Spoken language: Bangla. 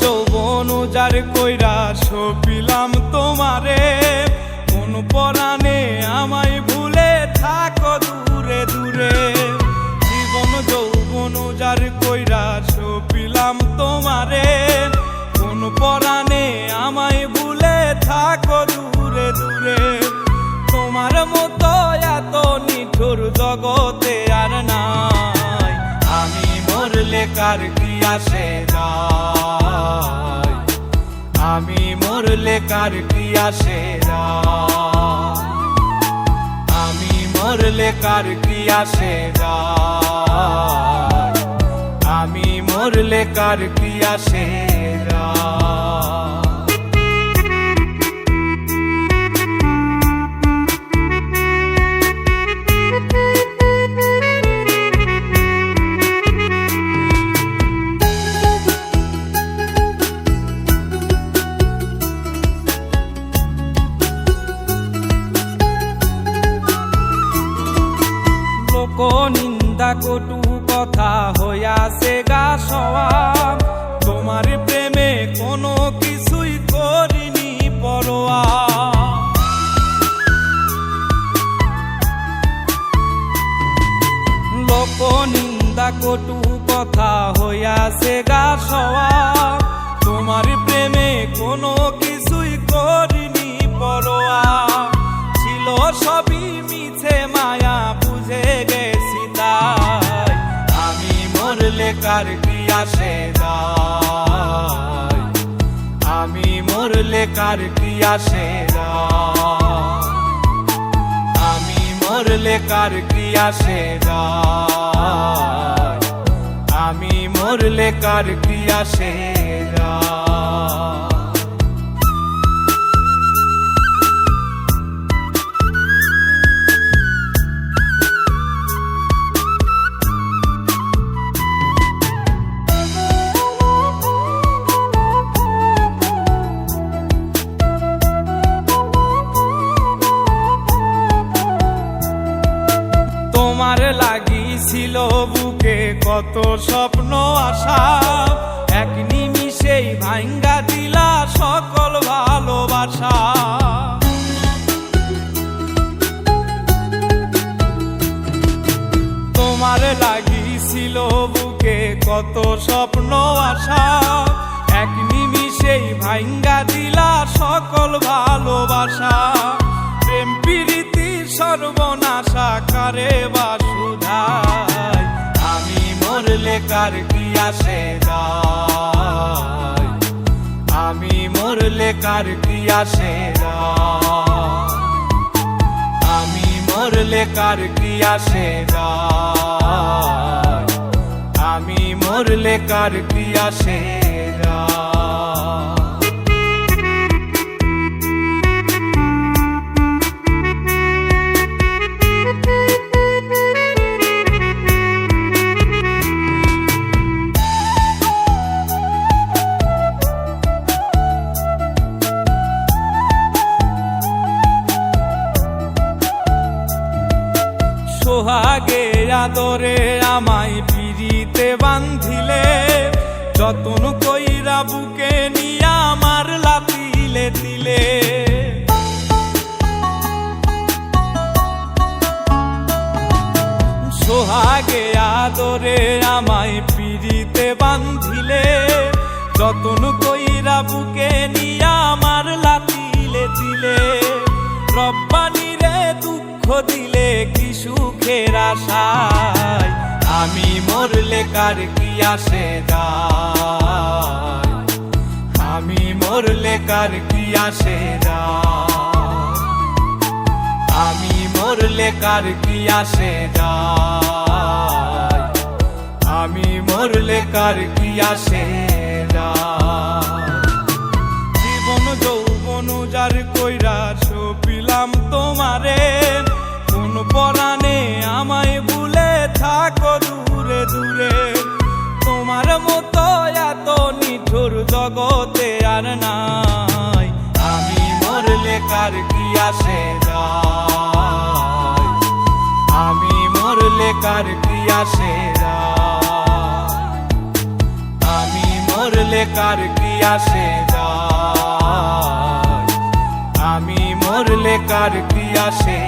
যৌবন উজাড় কইরা সপিলাম তোমারে, কোন পরাণে আমায় ভুলে থাকো দূরে দূরে। জীবন যৌবন উজাড় কইরা সপিলাম তোমারে, কোন পরাণে আমায় ভুলে থাকো দূরে দূরে। তোমার মতো এত নিঠুর জগতে আর নাই, আমি মরলে কার কি আসে যায়, আমি মরলে কার কি আসে যায়, আমি মরলে কার কি আসে যায়, আমি মরলে কার কি আসে যায়। নিন্দা কটু কথা হইয়াছে গা সওয়াব, তোমার প্রেমে কোনো কিছুই করিনি পরোয়া। লোক নিন্দা কটু কথা হইয়াছে গা সওয়াব, তোমার প্রেমে কোনো কিছুই করিনি পরোয়া। ছিল সবই মিছে মায়া বুঝে গেছি তাই, আমি মরলে কার কি আসে যায়, আমি মরলে কার কি আসে যায়, আমি মরলে কার কি আসে যায়, আমি মরলে কার কি আসে যায়। তোমার লাগিছিল বুকে কত স্বপ্ন আশা, এক নিমিষেই ভাঙ্গা দিলা সকল ভালোবাসা। তোমার লাগিছিল বুকে কত স্বপ্ন আশা, এক নিমিষেই ভাঙ্গা দিলা সকল ভালোবাসা। প্রেম প্রীতি সর্বনাশা কারে বা সুধায়, আমি মরলে কার কি আসে যায়, আমি মরলে কার কি আসে যায়, আমি মরলে কার কি আসে যায়, আমি মরলে কার কি আসে যায়। সোহাগে আদরে আমায় পিরিতে বান্ধিলে, যতন কইরা বুকে নিয়া আমার লাতিলে দিলে। সোহাগে আদরে আমায় পিরিতে বান্ধিলে, যতন কইরা বুকে নিয়া আমার লাতিলে দিলে। রব্বানি রে দুঃখ দিলে কি সুখের আশায়, আমি মরলে কার কি আসে যায়, আমি মরলে কার কি আসে যায়, আমি মরলে কার কি আসে যায়, আমি মরলে কার কি আসে যায়। জীবন যৌবন উজাড় কইরা সপিলাম তোমারে, কোন পরাণে আমায় ভুলে থাকো দূরে দূরে, তোমার মতো এত নিঠুর জগতে আর নাই। আমি মরলে কার কি আসে যায়, আমি মরলে কার কি আসে যায়, আমি মরলে কার কি আসে যায়, আমি মরলে কার কি আসে।